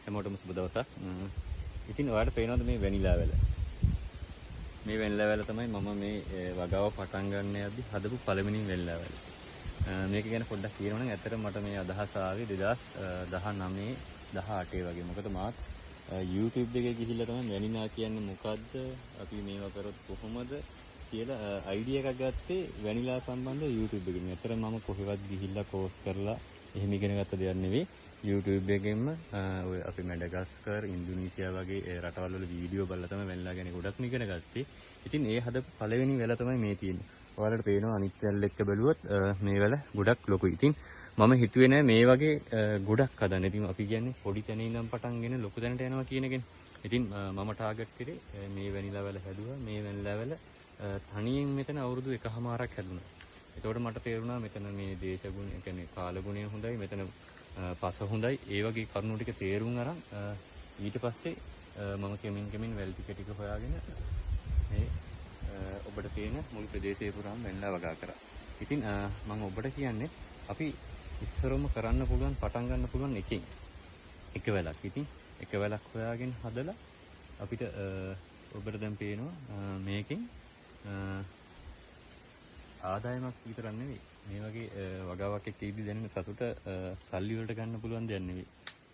හැමෝටම සුබ දවසක්. ඉතින් ඔයාලට පේනවද මේ වැනිලා වැල? මේ වැනිලා වැල තමයි මම මේ වගාව පටන් ගන්න යද්දි හදපු පළවෙනි වැනිලා වැල. මේක ගැන පොඩ්ඩක් කියනවා නම් ඇත්තටම මට මේ අදහස ආවේ 2019 18 වගේ. මොකද මාත් YouTube එකේ ගිහිල්ලා තමයි වැනිලා කියන්නේ මොකද්ද? අපි මේවා කරොත් කොහොමද කියලා අයිඩියා එකක් ගත්තේ වැනිලා සම්බන්ධ YouTube එකකින්. ඇත්තටම මම කොහෙවත් ගිහිල්ලා කෝස් කරලා එහෙම ඉගෙන ගත්ත දෙයක් නෙවෙයි. YouTube එකෙන්ම ඔය අපි මැඩගස්කර්, ඉන්දුනීසියා වගේ රටවල් වල වීඩියෝ බලලා තමයි වැනිලා ගැන ගොඩක්ම ඉගෙන ගත්තේ. ඉතින් ඒ හදපු පළවෙනි වැල තමයි මේ තියෙන්නේ. ඔයාලට පේනවා අනිත් වැල් එක්ක බැලුවොත් මේ වැල ගොඩක් ලොකුයි. ඉතින් මම හිතුවේ නෑ මේ වගේ ගොඩක් හදන්න. ඉතින් අපි කියන්නේ පොඩි තැන ඉඳන් පටන්ගෙන ලොකු තැනට යනවා කියන එකනේ. ඉතින් මම ටාගට් කරේ මේ වැනිලා වැල හැදුවා. මේ වැනිලා වැල තනියෙන් මෙතන අවුරුදු 1කමාරක් හැදුණා. එතකොට මට තේරුණා මෙතන මේ දේශගුණ, ඒ කියන්නේ කාලගුණය හොඳයි, මෙතන පස හොඳයි. ඒ වගේ කරුණු ටික තේරුම් අරන් ඊට පස්සේ මම කෙමින් වැල් ටික හොයාගෙන මේ ඔබට තියෙන මුළු ප්‍රදේශය පුරාම වැනිලා වගා කරා. ඉතින් මම ඔබට කියන්නේ අපි ඉස්සරම කරන්න පුළුවන්, පටන් ගන්න පුළුවන් එක වැලක්. ඉතින් එක වැලක් හොයාගෙන හදලා අපිට ඔබට දැන් පේනවා මේකෙන් ආදායමක් විතරක් නෙවෙයි, මේ වගේ වගාවක් එක්ක ඉදි දැනෙන සතුට සල්ලි වලට ගන්න පුළුවන් දෙයක් නෙවෙයි.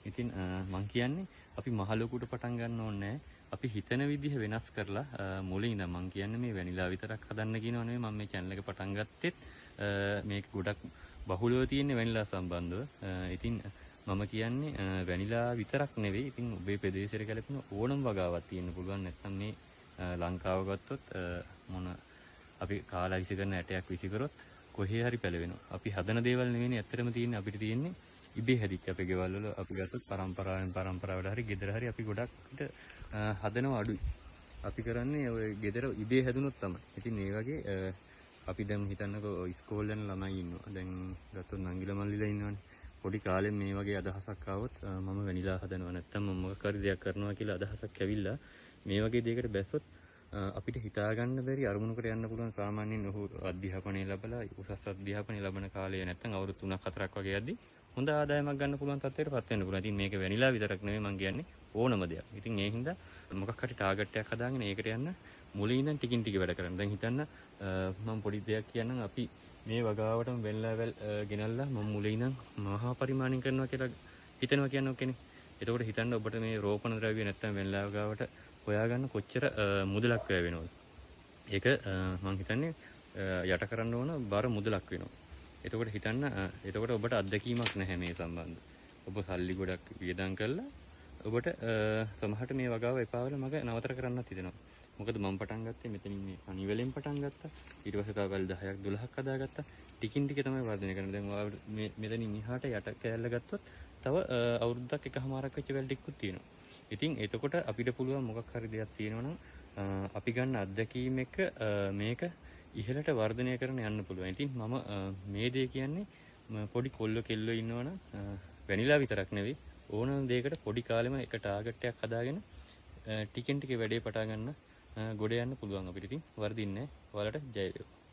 ඉතින් මම කියන්නේ අපි මහ ලොකුට පටන් ගන්න ඕනේ නැහැ. අපි හිතන විදිහ වෙනස් කරලා මුලින් ඉඳන් මම කියන්නේ මේ වැනිලා විතරක් හදන්න කියනව නෙවෙයි. මම මේ channel එක පටන් ගත්තෙත් මේක ගොඩක් බහුලව තියෙන වැනිලා සම්බන්ධව. ඉතින් මම කියන්නේ වැනිලා විතරක් නෙවෙයි. ඉතින් ඔබේ ප්‍රදේශයට ගැලපෙන ඕනම වගාවක් තියෙන්න පුළුවන්. නැත්නම් මේ ලංකාව ගත්තොත් මොන අපි කාලා විසි කරන ඇටයක් විසි කරොත් කොහේ හරි පැලවෙනවා. අපි හදන දේවල් නෙවෙයි ඇත්තටම තියෙන්නේ, අපිට තියෙන්නේ ඉබේ හැදිච්ච අපේ ගෙවල් වල අපි ගත්තොත් පරම්පරාවට හරි ගෙදර හරි අපි ගොඩක් විට හදනවා අඩුයි. අපි කරන්නේ ඔය ගෙදර ඉබේ හැදුනොත් තමයි. ඉතින් මේ වගේ අපි දැන් හිතන්නකෝ ඉස්කෝලේ යන ළමයි ඉන්නවා. දැන් ගත්තොත් නංගිලා මල්ලිලා ඉන්නවනේ. පොඩි කාලේ මේ වගේ අදහසක් ආවොත් මම වැනිලා හදනවා නැත්තම් මම මොකක් හරි දෙයක් කරනවා කියලා අදහසක් ඇවිල්ලා මේ වගේ දෙයකට බැස්සොත් අපිට හිතා ගන්න බැරි අරමුණකට යන්න පුළුවන්. සාමාන්‍යයෙන් ඔහු අධ්‍යාපනය ලැබලා උසස් අධ්‍යාපනය ලබන කාලය නැත්නම් අවුරුදු 3ක් 4ක් වගේ යද්දි හොඳ ආදායමක් ගන්න පුළුවන් තත්ත්වයකටපත් වෙන්න පුළුවන්. ඉතින් මේක වැනිලා විතරක් නෙවෙයි මම කියන්නේ ඕනම දෙයක්. ඉතින් ඒ හින්දා මොකක් හරි ටාගට් එකක් හදාගෙන ඒකට යන්න මුලින් ඉඳන් ටිකින් ටික වැඩ කරන්න. දැන් හිතන්න මම පොඩි දෙයක් කියන්නම්. අපි මේ වගාවටම වැනිලා වැල් ගෙනල්ලා මම මුලින් ඉඳන් මහා පරිමාණින් කරනවා කියලා හිතනවා කියන්නේ ඔකනේ. එතකොට හිතන්න ඔබට මේ රෝපණ ද්‍රව්‍ය නැත්නම් වෙන්ලා වගාවට හොයාගන්න කොච්චර මුදලක් වැය වෙනවද? ඒක මම හිතන්නේ යට කරන්න ඕන බර මුදලක් වෙනවා. එතකොට හිතන්න එතකොට ඔබට අත්දැකීමක් නැහැ මේ සම්බන්ධ. ඔබ සල්ලි ගොඩක් වියදම් කළා ඔබට සමහරට මේ වගාව එපා වෙලා මග නවතර කරන්නත් හිතෙනවා. මොකද මම පටන් ගත්තේ මෙතනින් මේ අනි වලින් පටන් ගත්තා. ඊට පස්සේ තව වැල් 10ක් 12ක් හදාගත්තා. ටිකින් ටික තමයි වර්ධනය කරන්නේ. දැන් මේ මෙතනින් එහාට යට කෑල්ල ගත්තොත් තව අවුරුද්දක් එකමාරක් වෙච්ච වැල් ටිකකුත් තියෙනවා. ඉතින් එතකොට අපිට පුළුවන් මොකක් හරි දෙයක් තියෙනවා නම් අපි ගන්න අත්දැකීම් එක මේක ඉහළට වර්ධනය කරන යන්න පුළුවන්. ඉතින් මම මේ දේ කියන්නේ පොඩි කොල්ල කෙල්ලෝ ඉන්නවනම් වැනිලා විතරක් නෙවෙයි ඕනම දෙයකට පොඩි කාලෙම එක ටාගට් එකක් හදාගෙන ටිකෙන් ටික වැඩේ පටන් ගන්න ගොඩ යන්න පුළුවන් අපිට. ඉතින් වර්ධින්නේ නැහැ. ඔයාලට ජය වේවා.